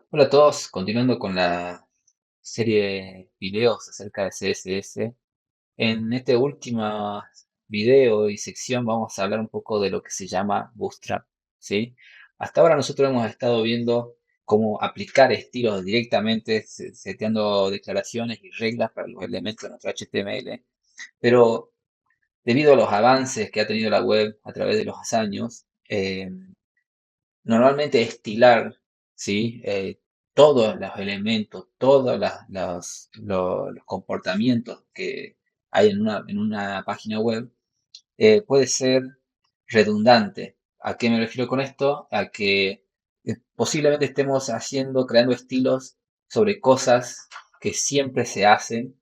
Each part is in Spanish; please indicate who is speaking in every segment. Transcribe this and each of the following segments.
Speaker 1: Hola a todos, continuando con la serie de videos acerca de CSS. En este último video y sección vamos a hablar un poco de lo que se llama Bootstrap, ¿sí? Hasta ahora nosotros hemos estado viendo cómo aplicar estilos directamente, seteando declaraciones y reglas para los elementos de nuestro HTML, pero debido a los avances que ha tenido la web a través de los años, normalmente estilar, ¿sí? Todos los elementos, todos los comportamientos que hay en una página web puede ser redundante. ¿A qué me refiero con esto? A que posiblemente estemos creando estilos sobre cosas que siempre se hacen,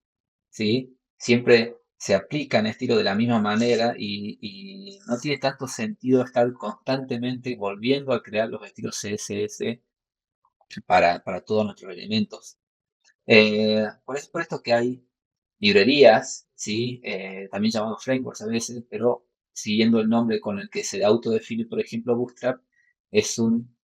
Speaker 1: ¿sí? Siempre se aplican estilos de la misma manera y no tiene tanto sentido estar constantemente volviendo a crear los estilos CSS para todos nuestros elementos. Por esto que hay librerías, ¿sí? También llamados frameworks a veces, pero siguiendo el nombre con el que se autodefine, por ejemplo, Bootstrap, es un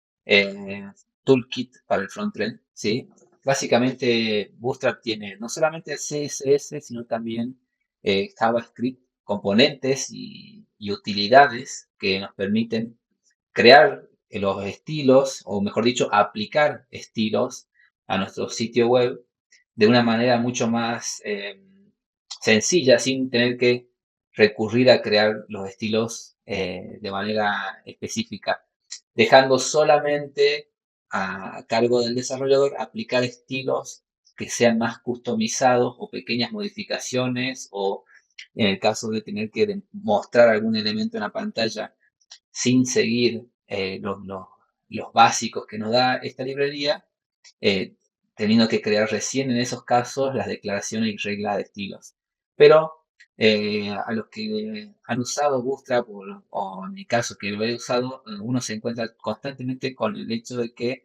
Speaker 1: toolkit para el frontend, ¿sí? Básicamente, Bootstrap tiene no solamente CSS, sino también JavaScript, componentes y utilidades que nos permiten crear los estilos, o mejor dicho, aplicar estilos a nuestro sitio web de una manera mucho más sencilla, sin tener que recurrir a crear los estilos de manera específica, dejando solamente a cargo del desarrollador aplicar estilos que sean más customizados o pequeñas modificaciones o en el caso de tener que mostrar algún elemento en la pantalla sin seguir los básicos que nos da esta librería, eh, teniendo que crear recién en esos casos las declaraciones y reglas de estilos. Pero a los que han usado Bootstrap o en mi caso que lo he usado, uno se encuentra constantemente con el hecho de que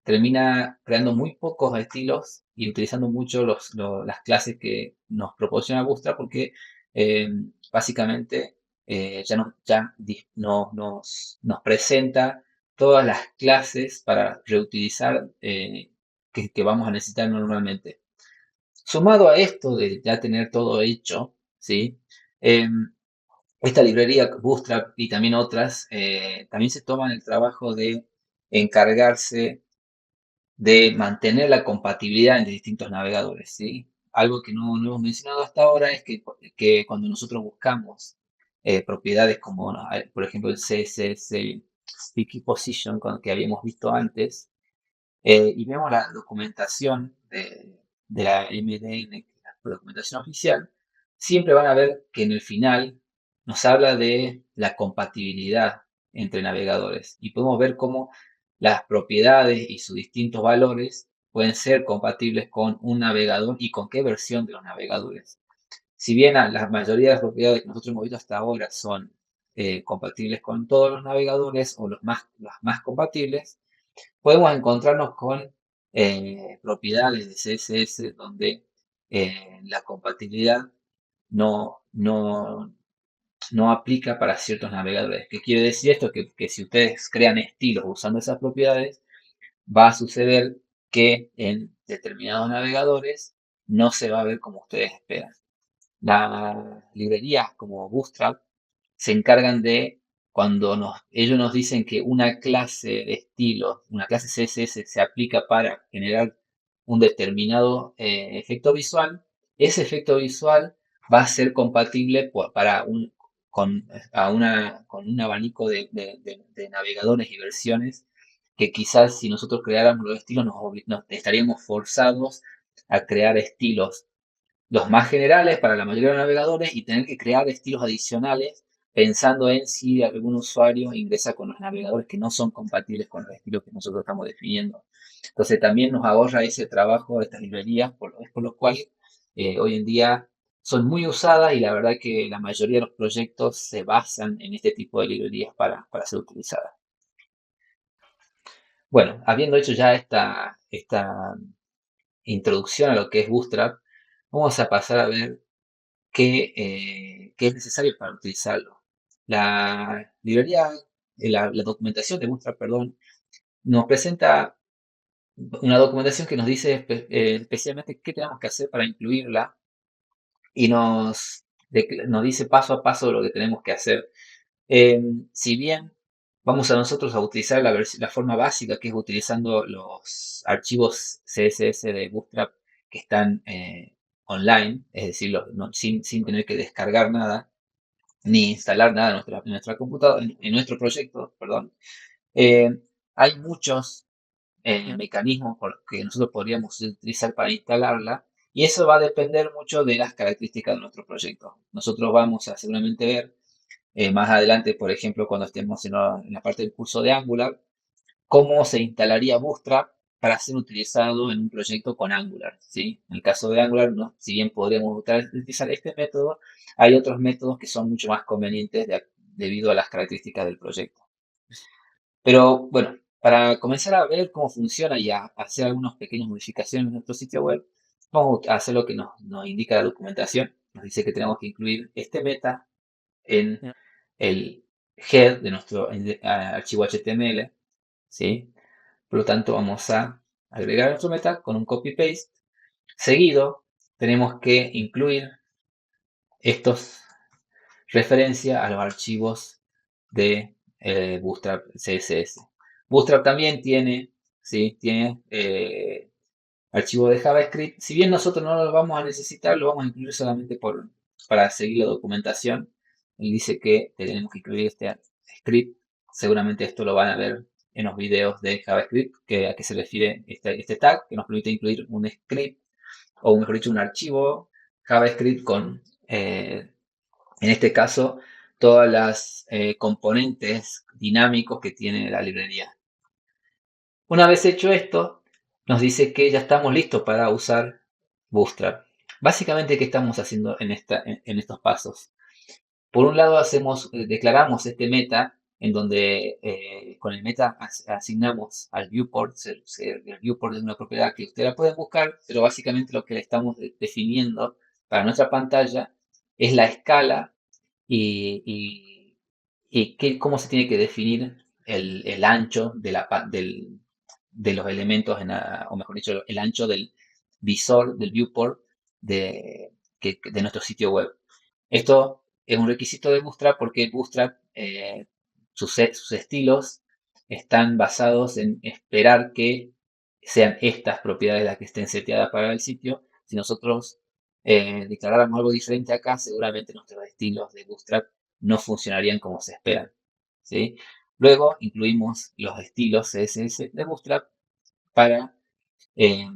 Speaker 1: termina creando muy pocos estilos y utilizando mucho las clases que nos proporciona Bootstrap porque eh, básicamente nos presenta todas las clases para reutilizar que vamos a necesitar normalmente. Sumado a esto de ya tener todo hecho, ¿sí? Esta librería Bootstrap y también otras también se toman el trabajo de encargarse de mantener la compatibilidad entre distintos navegadores, ¿sí? Algo que no hemos mencionado hasta ahora es que cuando nosotros buscamos propiedades como, ¿no? Por ejemplo, el CSS Sticky Position que habíamos visto antes, y vemos la documentación de la MDN, la documentación oficial, siempre van a ver que en el final nos habla de la compatibilidad entre navegadores y podemos ver cómo las propiedades y sus distintos valores pueden ser compatibles con un navegador y con qué versión de los navegadores. Si bien la mayoría de las propiedades que nosotros hemos visto hasta ahora son compatibles con todos los navegadores o los más compatibles, podemos encontrarnos con propiedades de CSS donde la compatibilidad no aplica para ciertos navegadores. ¿Qué quiere decir esto? Que si ustedes crean estilos usando esas propiedades, va a suceder que en determinados navegadores no se va a ver como ustedes esperan. Las librerías como Bootstrap se encargan de cuando ellos nos dicen que una clase de estilo, una clase CSS se aplica para generar un determinado efecto visual, ese efecto visual va a ser compatible con un abanico de navegadores y versiones que quizás si nosotros creáramos los estilos nos estaríamos forzados a crear estilos los más generales para la mayoría de los navegadores y tener que crear estilos adicionales pensando en si algún usuario ingresa con los navegadores que no son compatibles con los estilos que nosotros estamos definiendo. Entonces también nos ahorra ese trabajo de estas librerías, por lo cual hoy en día son muy usadas y la verdad que la mayoría de los proyectos se basan en este tipo de librerías para ser utilizadas. Bueno, habiendo hecho ya esta introducción a lo que es Bootstrap, vamos a pasar a ver que es necesario para utilizarlo. La librería, la documentación de Bootstrap, perdón, nos presenta una documentación que nos dice especialmente qué tenemos que hacer para incluirla y nos dice paso a paso lo que tenemos que hacer. Si bien vamos a nosotros a utilizar la forma básica, que es utilizando los archivos CSS de Bootstrap que están online, es decir, sin tener que descargar nada, ni instalar nada en nuestra computadora, en nuestro proyecto, perdón. Eh, Hay muchos mecanismos que nosotros podríamos utilizar para instalarla y eso va a depender mucho de las características de nuestro proyecto. Nosotros vamos a seguramente ver más adelante, por ejemplo, cuando estemos en la parte del curso de Angular, cómo se instalaría Bootstrap para ser utilizado en un proyecto con Angular, ¿sí? En el caso de Angular, ¿no? Si bien podríamos utilizar este método, hay otros métodos que son mucho más convenientes debido a las características del proyecto. Pero bueno, para comenzar a ver cómo funciona y a hacer algunas pequeñas modificaciones en nuestro sitio web, vamos a hacer lo que nos indica la documentación. Nos dice que tenemos que incluir este meta en
Speaker 2: Ya,
Speaker 1: el head de nuestro archivo HTML, ¿sí? Por lo tanto, vamos a agregar nuestro meta con un copy-paste. Seguido, tenemos que incluir estos referencia a los archivos de Bootstrap CSS. Bootstrap también tiene, ¿sí? Tiene archivo de JavaScript. Si bien nosotros no lo vamos a necesitar, lo vamos a incluir solamente para seguir la documentación. Él dice que tenemos que incluir este script. Seguramente esto lo van a ver en los videos de JavaScript, a qué se refiere este tag, que nos permite incluir un script, o mejor dicho, un archivo JavaScript con, en este caso, todas las componentes dinámicos que tiene la librería. Una vez hecho esto, nos dice que ya estamos listos para usar Bootstrap. Básicamente, ¿qué estamos haciendo en estos pasos? Por un lado, declaramos este meta, en donde con el meta asignamos al viewport. El viewport es una propiedad que ustedes la pueden buscar, pero básicamente lo que le estamos definiendo para nuestra pantalla es la escala y cómo se tiene que definir el ancho de los elementos, o mejor dicho, el ancho del visor, del viewport de nuestro sitio web. Esto es un requisito de Bootstrap porque Bootstrap, sus estilos están basados en esperar que sean estas propiedades las que estén seteadas para el sitio. Si nosotros declaráramos algo diferente acá, seguramente nuestros estilos de Bootstrap no funcionarían como se esperan, ¿sí? Luego incluimos los estilos CSS de Bootstrap para, eh,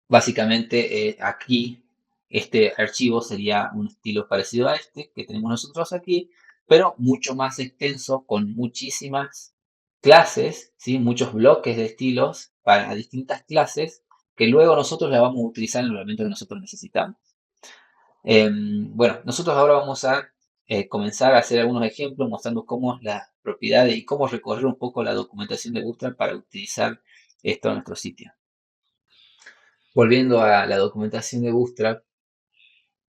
Speaker 1: básicamente, aquí este archivo sería un estilo parecido a este que tenemos nosotros aquí, pero mucho más extenso, con muchísimas clases, ¿sí? Muchos bloques de estilos para distintas clases que luego nosotros la vamos a utilizar en el elemento que nosotros necesitamos. Bueno, nosotros ahora vamos a comenzar a hacer algunos ejemplos mostrando cómo las propiedades y cómo recorrer un poco la documentación de Bootstrap para utilizar esto en nuestro sitio. Volviendo a la documentación de Bootstrap,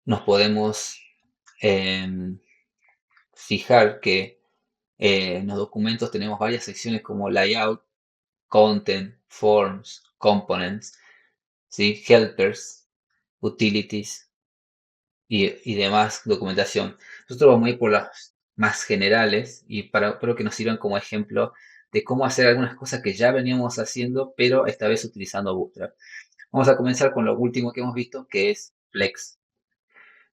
Speaker 1: nos podemos em, fijar que en los documentos tenemos varias secciones como Layout, Content, Forms, Components, ¿sí? Helpers, Utilities y demás documentación. Nosotros vamos a ir por las más generales y espero que nos sirvan como ejemplo de cómo hacer algunas cosas que ya veníamos haciendo, pero esta vez utilizando Bootstrap. Vamos a comenzar con lo último que hemos visto, que es Flex.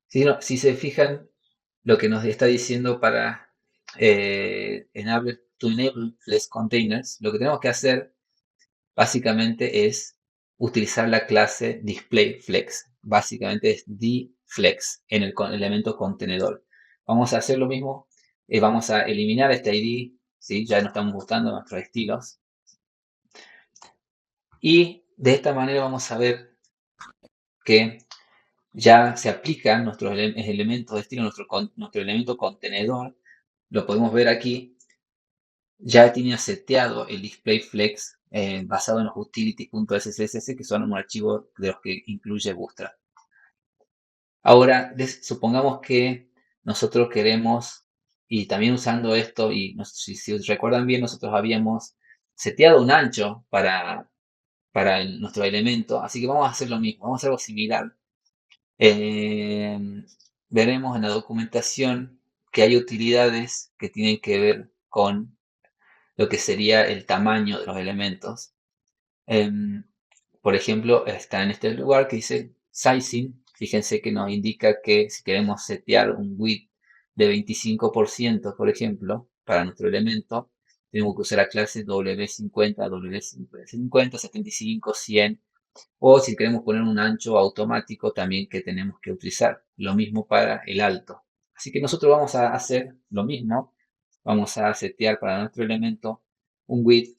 Speaker 1: Si se fijan, lo que nos está diciendo para to enable Flex Containers, lo que tenemos que hacer básicamente es utilizar la clase displayFlex. Básicamente es dflex en el elemento contenedor. Vamos a hacer lo mismo. Vamos a eliminar este ID. ¿Sí? Ya no estamos gustando nuestros estilos. Y de esta manera vamos a ver que ya se aplican nuestros elementos de estilo, nuestro elemento contenedor. Lo podemos ver aquí. Ya tenía seteado el displayFlex basado en los utilities.sss, que son un archivo de los que incluye Bootstrap. Ahora, supongamos que nosotros queremos, y también usando esto, y si recuerdan bien, nosotros habíamos seteado un ancho para nuestro elemento, así que vamos a hacer lo mismo, vamos a hacer algo similar. Veremos en la documentación que hay utilidades que tienen que ver con lo que sería el tamaño de los elementos. Em, por ejemplo, está en este lugar que dice sizing. Fíjense que nos indica que si queremos setear un width de 25%, por ejemplo, para nuestro elemento, tenemos que usar la clase W50, W50, 75, 100. O si queremos poner un ancho automático, también que tenemos que utilizar. Lo mismo para el alto. Así que nosotros vamos a hacer lo mismo. Vamos a setear para nuestro elemento un width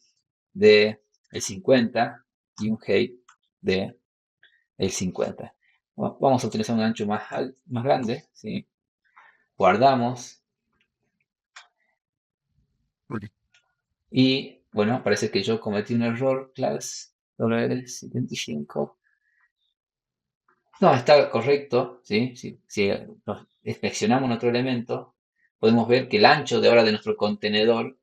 Speaker 1: de el 50 y un height de el 50. Vamos a utilizar un ancho más grande, ¿sí? Guardamos y bueno, parece que yo cometí un error, class W75. No, está correcto, ¿sí? Si nos inspeccionamos nuestro elemento, podemos ver que el ancho de ahora de nuestro contenedor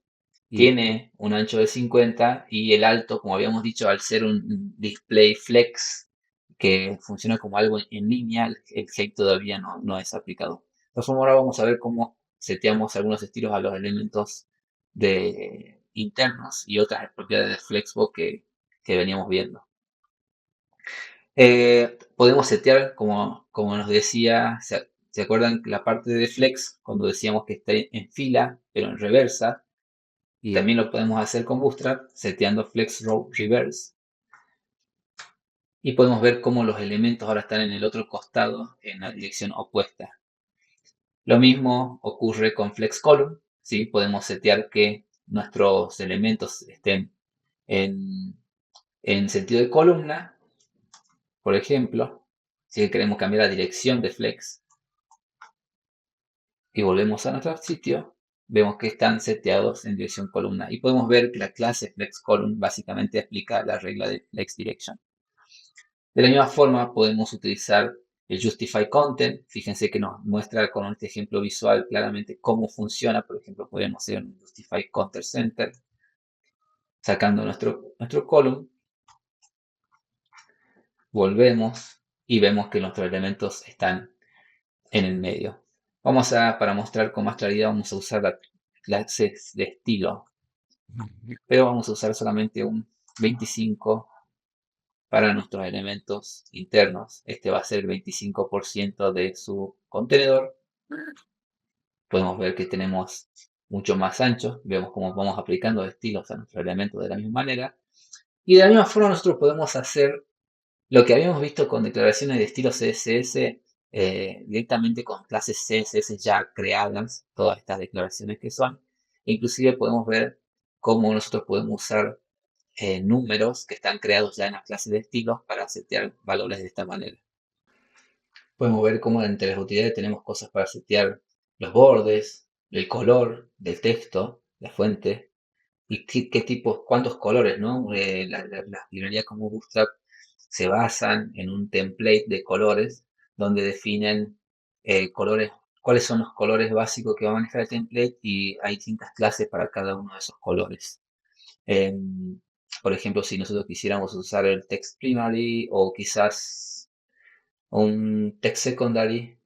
Speaker 1: tiene un ancho de 50 y el alto, como habíamos dicho, al ser un display flex que funciona como algo en línea, el height todavía no es aplicado. Entonces ahora vamos a ver cómo seteamos algunos estilos a los elementos internos y otras propiedades de Flexbox que veníamos viendo. Podemos setear, como nos decía, ¿se acuerdan la parte de flex? Cuando decíamos que está en fila, pero en reversa. Y también lo podemos hacer con Bootstrap, seteando flex row reverse. Y podemos ver cómo los elementos ahora están en el otro costado, en la dirección opuesta. Lo mismo ocurre con flex column, ¿sí? Podemos setear que nuestros elementos estén en sentido de columna. Por ejemplo, si queremos cambiar la dirección de flex y volvemos a nuestro sitio, vemos que están seteados en dirección columna. Y podemos ver que la clase flexColumn básicamente aplica la regla de flex direction. De la misma forma, podemos utilizar el justify content. Fíjense que nos muestra con este ejemplo visual claramente cómo funciona. Por ejemplo, podemos hacer un justify content center sacando nuestro column. Volvemos y vemos que nuestros elementos están en el medio. Para mostrar con más claridad, vamos a usar la clase de estilo, pero vamos a usar solamente un 25 para nuestros elementos internos. Este va a ser el 25% de su contenedor. Podemos ver que tenemos mucho más ancho. Vemos cómo vamos aplicando estilos a nuestros elementos de la misma manera. Y de la misma forma nosotros podemos hacer lo que habíamos visto con declaraciones de estilo CSS, directamente con clases CSS ya creadas, todas estas declaraciones que son. Inclusive podemos ver cómo nosotros podemos usar números que están creados ya en las clases de estilos para setear valores de esta manera. Podemos ver cómo entre las utilidades tenemos cosas para setear los bordes, el color del texto, la fuente, y qué tipos, cuántos colores, ¿no? Las librerías como Bootstrap se basan en un template de colores donde definen colores, cuáles son los colores básicos que va a manejar el template y hay distintas clases para cada uno de esos colores. Por ejemplo, si nosotros quisiéramos usar el text primary o quizás un text secondary,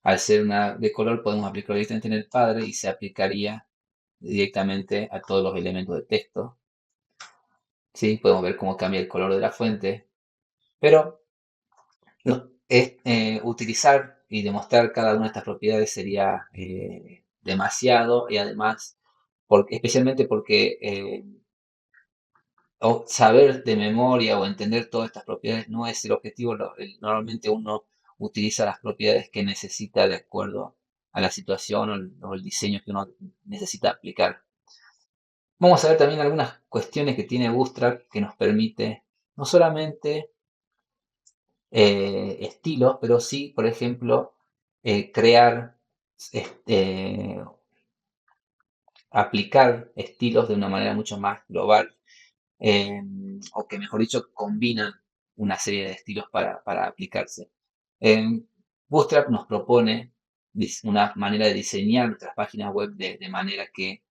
Speaker 1: al ser una de color podemos aplicarlo directamente en el padre y se aplicaría directamente a todos los elementos de texto. ¿Sí? Podemos ver cómo cambia el color de la fuente, pero utilizar y demostrar cada una de estas propiedades sería demasiado y además, especialmente porque saber de memoria o entender todas estas propiedades no es el objetivo. Normalmente uno utiliza las propiedades que necesita de acuerdo a la situación o el diseño que uno necesita aplicar. Vamos a ver también algunas cuestiones que tiene Bootstrap que nos permite no solamente estilos, pero sí, por ejemplo, crear, este, aplicar estilos de una manera mucho más global, o que mejor dicho, combinan una serie de estilos para aplicarse. Bootstrap nos propone una manera de diseñar nuestras páginas web de manera que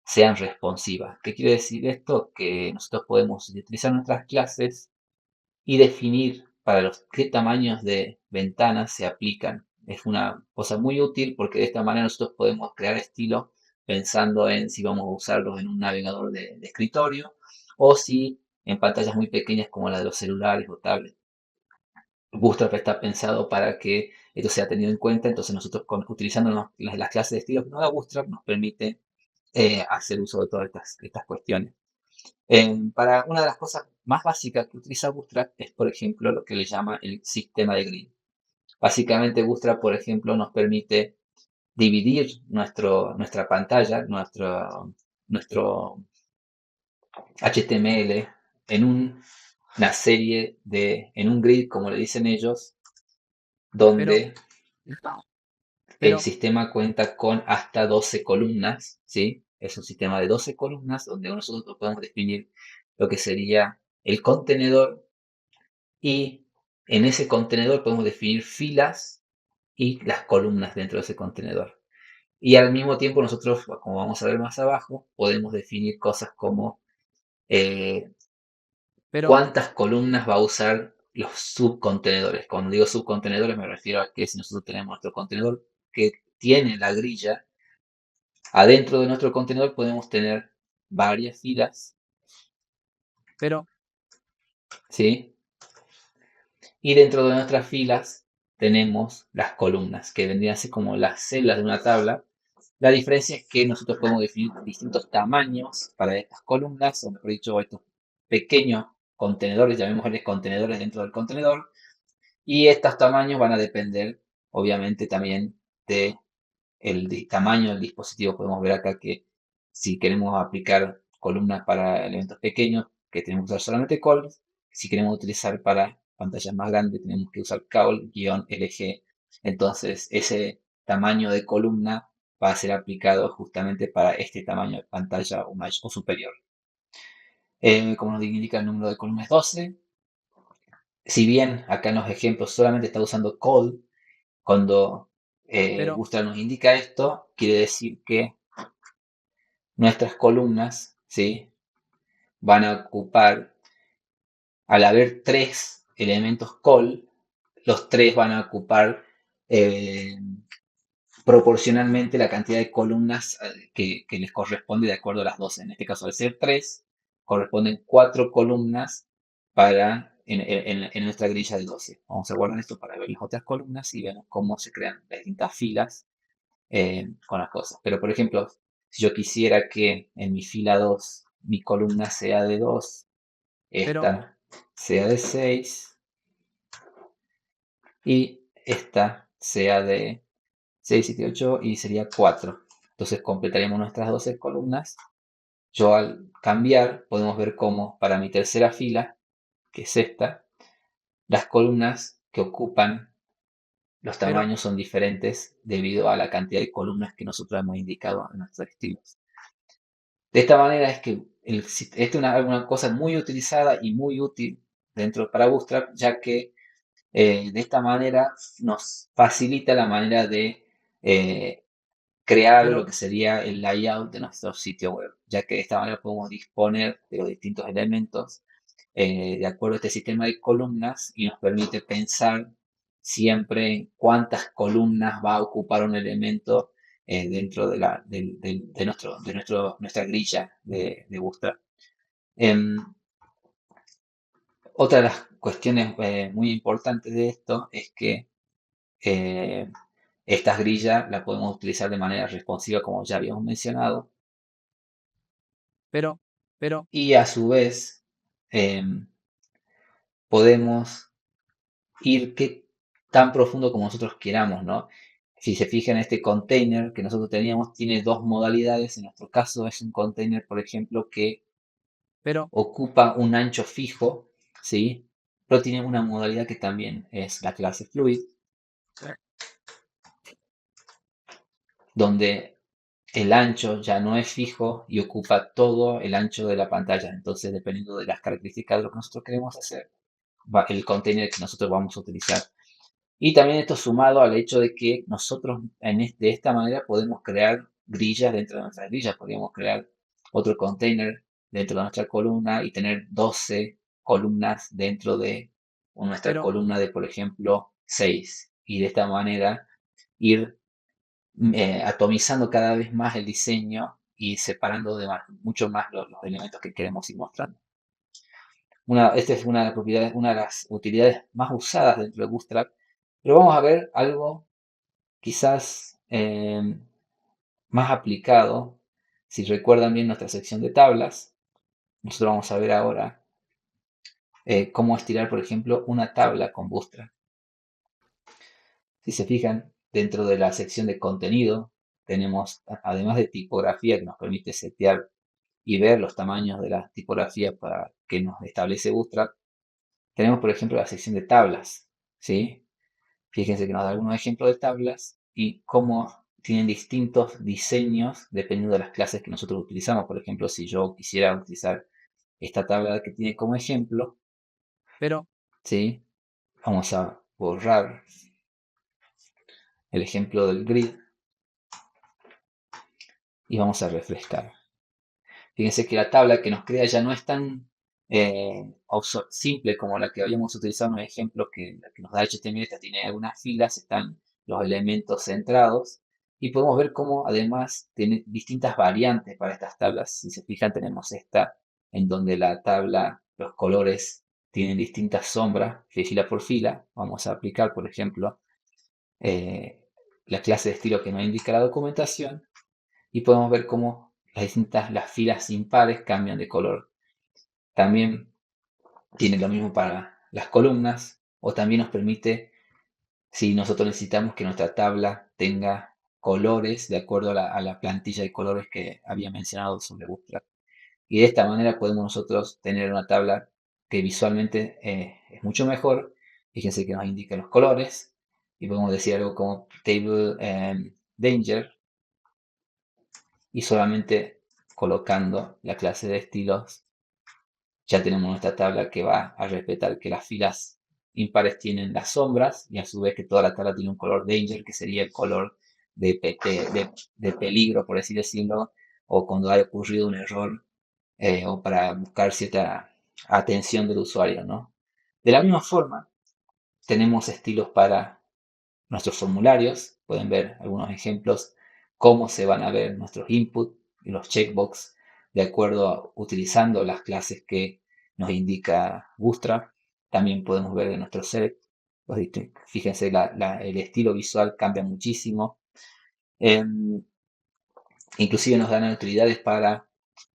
Speaker 1: sean responsivas. ¿Qué quiere decir esto? Que nosotros podemos utilizar nuestras clases y definir para los qué tamaños de ventanas se aplican. Es una cosa muy útil porque de esta manera nosotros podemos crear estilo pensando en si vamos a usarlos en un navegador de escritorio o si en pantallas muy pequeñas como la de los celulares o tablets. Bootstrap está pensado para que esto sea tenido en cuenta, entonces nosotros utilizando las clases de estilo que nos da Bootstrap nos permite hacer uso de todas estas cuestiones. Para una de las cosas más básicas que utiliza Bootstrap es, por ejemplo, lo que le llama el sistema de grid. Básicamente, Bootstrap, por ejemplo, nos permite dividir nuestra pantalla, nuestro HTML en en un grid, como le dicen ellos,
Speaker 2: Pero,
Speaker 1: donde el
Speaker 2: pero,
Speaker 1: sistema cuenta con hasta 12 columnas, ¿sí? Es un sistema de 12 columnas donde nosotros podemos definir lo que sería el contenedor y en ese contenedor podemos definir filas y las columnas dentro de ese contenedor. Y al mismo tiempo nosotros, como vamos a ver más abajo, podemos definir cosas como eh,
Speaker 2: pero,
Speaker 1: cuántas columnas va a usar los subcontenedores. Cuando digo subcontenedores me refiero a que si nosotros tenemos nuestro contenedor que tiene la grilla, adentro de nuestro contenedor podemos tener varias filas,
Speaker 2: pero,
Speaker 1: ¿sí? Y dentro de nuestras filas tenemos las columnas, que vendrían a ser como las celdas de una tabla. La diferencia es que nosotros podemos definir distintos tamaños para estas columnas, o mejor dicho, estos pequeños contenedores, llamémosles contenedores dentro del contenedor, y estos tamaños van a depender, obviamente, también de tamaño del dispositivo. Podemos ver acá que si queremos aplicar columnas para elementos pequeños, que tenemos que usar solamente col. Si queremos utilizar para pantallas más grandes, tenemos que usar caul-LG. Entonces, ese tamaño de columna va a ser aplicado justamente para este tamaño de pantalla o superior. Como nos indica el número de columnas 12, si bien acá en los ejemplos solamente está usando col, cuando
Speaker 2: pero,
Speaker 1: Bootstrap nos indica esto, quiere decir que nuestras columnas, ¿sí? Van a ocupar, al haber tres elementos col, los tres van a ocupar eh, proporcionalmente la cantidad de columnas que les corresponde de acuerdo a las 12. En este caso, al ser 3, corresponden 4 columnas en nuestra grilla de 12. Vamos a guardar esto para ver las otras columnas y vemos cómo se crean las distintas filas con las cosas. Pero, por ejemplo, si yo quisiera que en mi fila 2 mi columna sea de 2,
Speaker 2: pero,
Speaker 1: esta sea de 6 y esta sea de 6, 7, 8 y sería 4. Entonces completaríamos nuestras 12 columnas. Yo al cambiar podemos ver cómo para mi tercera fila, que es esta, las columnas que ocupan los
Speaker 2: pero,
Speaker 1: tamaños son diferentes debido a la cantidad de columnas que nosotros hemos indicado en nuestros estilos. De esta manera es que esta es una cosa muy utilizada y muy útil dentro para Bootstrap, ya que de esta manera nos facilita la manera de crear lo
Speaker 2: pero,
Speaker 1: que sería el layout de nuestro sitio web, ya que de esta manera podemos disponer de los distintos elementos de acuerdo a este sistema de columnas y nos permite pensar siempre en cuántas columnas va a ocupar un elemento dentro nuestra grilla de Bootstrap. Em, Otra de las cuestiones muy importantes de esto es que eh, estas grillas las podemos utilizar de manera responsiva, como ya habíamos mencionado,
Speaker 2: pero, pero,
Speaker 1: y a su vez em, podemos ir tan profundo como nosotros queramos, ¿no? Si se fijan, este container que nosotros teníamos tiene dos modalidades. En nuestro caso es un container, por ejemplo, que
Speaker 2: pero,
Speaker 1: ocupa un ancho fijo, ¿sí? Pero tiene una modalidad que también es la clase fluid, donde el ancho ya no es fijo y ocupa todo el ancho de la pantalla. Entonces, dependiendo de las características de lo que nosotros queremos hacer, va el container que nosotros vamos a utilizar. Y también esto sumado al hecho de que nosotros de esta manera podemos crear grillas dentro de nuestras grillas. Podríamos crear otro container dentro de nuestra columna y tener 12 columnas dentro de nuestra
Speaker 2: pero,
Speaker 1: columna de, por ejemplo, 6. Y de esta manera ir atomizando cada vez más el diseño y separando mucho más los elementos que queremos ir mostrando. Esta es una de las propiedades, una de las utilidades más usadas dentro de Bootstrap, pero vamos a ver algo quizás más aplicado. Si recuerdan bien nuestra sección de tablas, nosotros vamos a ver ahora cómo estirar, por ejemplo, una tabla con Bootstrap. Si se fijan, dentro de la sección de contenido, tenemos, además de tipografía que nos permite setear y ver los tamaños de las tipografías para que nos establece Bootstrap, tenemos, por ejemplo, la sección de tablas, ¿sí? Fíjense que nos da algunos ejemplos de tablas y cómo tienen distintos diseños dependiendo de las clases que nosotros utilizamos. Por ejemplo, si yo quisiera utilizar esta tabla que tiene como ejemplo,
Speaker 2: pero,
Speaker 1: ¿sí? Vamos a borrar el ejemplo del grid y vamos a refrescar. Fíjense que la tabla que nos crea ya no es tan simple como la que habíamos utilizado en el ejemplo que nos da HTML. Esta tiene algunas filas, están los elementos centrados y podemos ver cómo además tiene distintas variantes para estas tablas. Si se fijan, tenemos esta en donde la tabla, los colores tienen distintas sombras de fila por fila. Vamos a aplicar, por ejemplo, eh, la clase de estilo que nos indica la documentación y podemos ver cómo las filas impares cambian de color. También tiene lo mismo para las columnas o también nos permite, si nosotros necesitamos que nuestra tabla tenga colores de acuerdo a la plantilla de colores que había mencionado sobre Bootstrap. Y de esta manera podemos nosotros tener una tabla que visualmente es mucho mejor. Fíjense que nos indica los colores y podemos decir algo como Table Danger y solamente colocando la clase de estilos ya tenemos nuestra tabla que va a respetar que las filas impares tienen las sombras y a su vez que toda la tabla tiene un color danger, que sería el color de peligro, por así decirlo, o cuando haya ocurrido un error o para buscar cierta atención del usuario, ¿no? De la misma forma, tenemos estilos para nuestros formularios. Pueden ver algunos ejemplos, cómo se van a ver nuestros inputs y los checkbox de acuerdo a utilizando las clases que nos indica Bootstrap. También podemos ver en nuestro select. Fíjense, el estilo visual cambia muchísimo. Inclusive nos dan utilidades para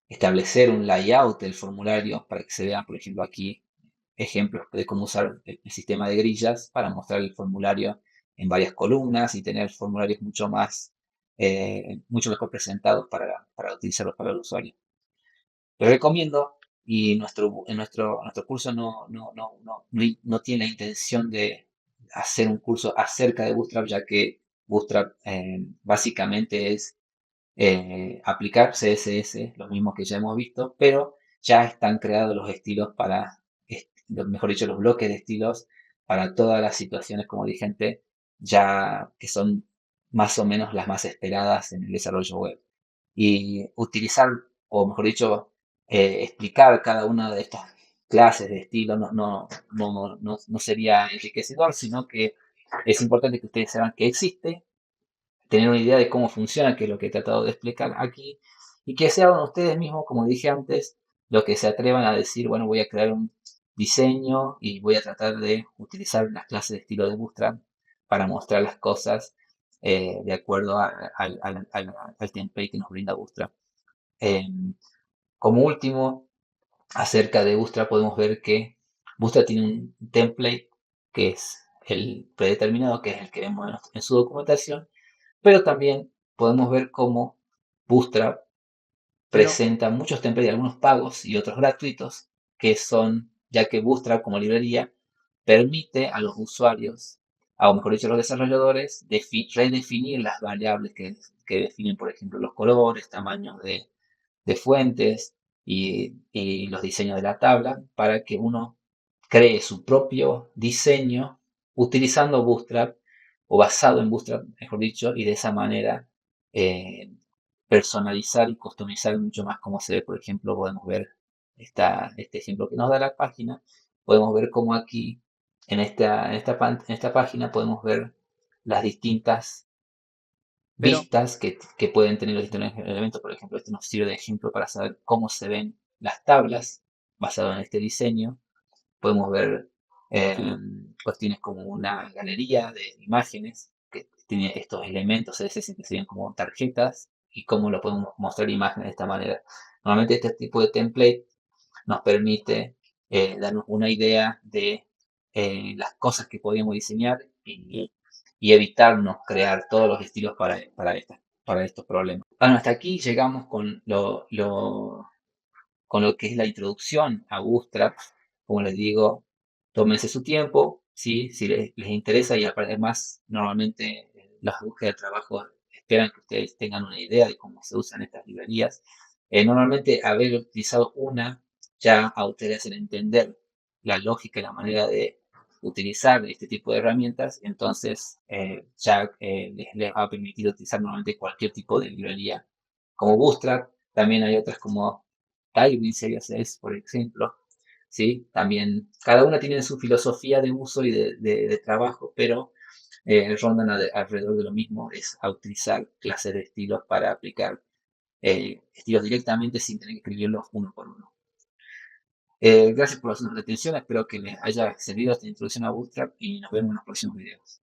Speaker 1: establecer un layout del formulario para que se vean, por ejemplo, aquí ejemplos de cómo usar el sistema de grillas para mostrar el formulario en varias columnas y tener formularios mucho mejor presentados para utilizarlos para el usuario. Les recomiendo, y nuestro curso no tiene la intención de hacer un curso acerca de Bootstrap, ya que Bootstrap básicamente es aplicar CSS, lo mismo que ya hemos visto, pero ya están creados los estilos mejor dicho, los bloques de estilos para todas las situaciones, como dije antes, ya que son más o menos las más esperadas en el desarrollo web. Y utilizar, o mejor dicho, explicar cada una de estas clases de estilos no sería enriquecedor, sino que es importante que ustedes sepan que existe, tener una idea de cómo funciona, que es lo que he tratado de explicar aquí, y que sean ustedes mismos, como dije antes, los que se atrevan a decir, bueno, voy a crear un diseño y voy a tratar de utilizar las clases de estilo de Bootstrap para mostrar las cosas de acuerdo al template que nos brinda Bootstrap. Como último, acerca de Bootstrap podemos ver que Bootstrap tiene un template que es el predeterminado, que es el que vemos en su documentación, pero también podemos ver cómo Bootstrap
Speaker 2: pero,
Speaker 1: presenta muchos templates, algunos pagos y otros gratuitos, que son, ya que Bootstrap como librería permite a los usuarios, o mejor dicho, a los desarrolladores, redefinir las variables que definen, por ejemplo, los colores, tamaños de fuentes y los diseños de la tabla para que uno cree su propio diseño utilizando Bootstrap o basado en Bootstrap, mejor dicho, y de esa manera personalizar y customizar mucho más cómo se ve. Por ejemplo, podemos ver este ejemplo que nos da la página. Podemos ver cómo aquí, en esta página, podemos ver las distintas
Speaker 2: Pero,
Speaker 1: vistas que pueden tener los distintos elementos. Por ejemplo, este nos sirve de ejemplo para saber cómo se ven las tablas basado en este diseño. Podemos ver cuestiones como una galería de imágenes que tiene estos elementos CSS que serían como tarjetas y cómo lo podemos mostrar imágenes de esta manera. Normalmente este tipo de template nos permite darnos una idea de las cosas que podíamos diseñar y evitarnos crear todos los estilos para estos problemas. Bueno, hasta aquí llegamos con lo que es la introducción a Bootstrap. Como les digo, tómense su tiempo, ¿sí? Si les interesa y además normalmente las búsquedas de trabajo esperan que ustedes tengan una idea de cómo se usan estas librerías. Normalmente haber utilizado una ya a ustedes hacen entender la lógica y la manera de utilizar este tipo de herramientas, entonces ya les va a permitir utilizar normalmente cualquier tipo de librería como Bootstrap. También hay otras como Tailwind Series S, por ejemplo, ¿sí? También cada una tiene su filosofía de uso y de trabajo, pero rondan alrededor de lo mismo, es a utilizar clases de estilos para aplicar estilos directamente sin tener que escribirlos uno por uno. Gracias por su atención, espero que les haya servido esta introducción a Bootstrap y nos vemos en los próximos videos.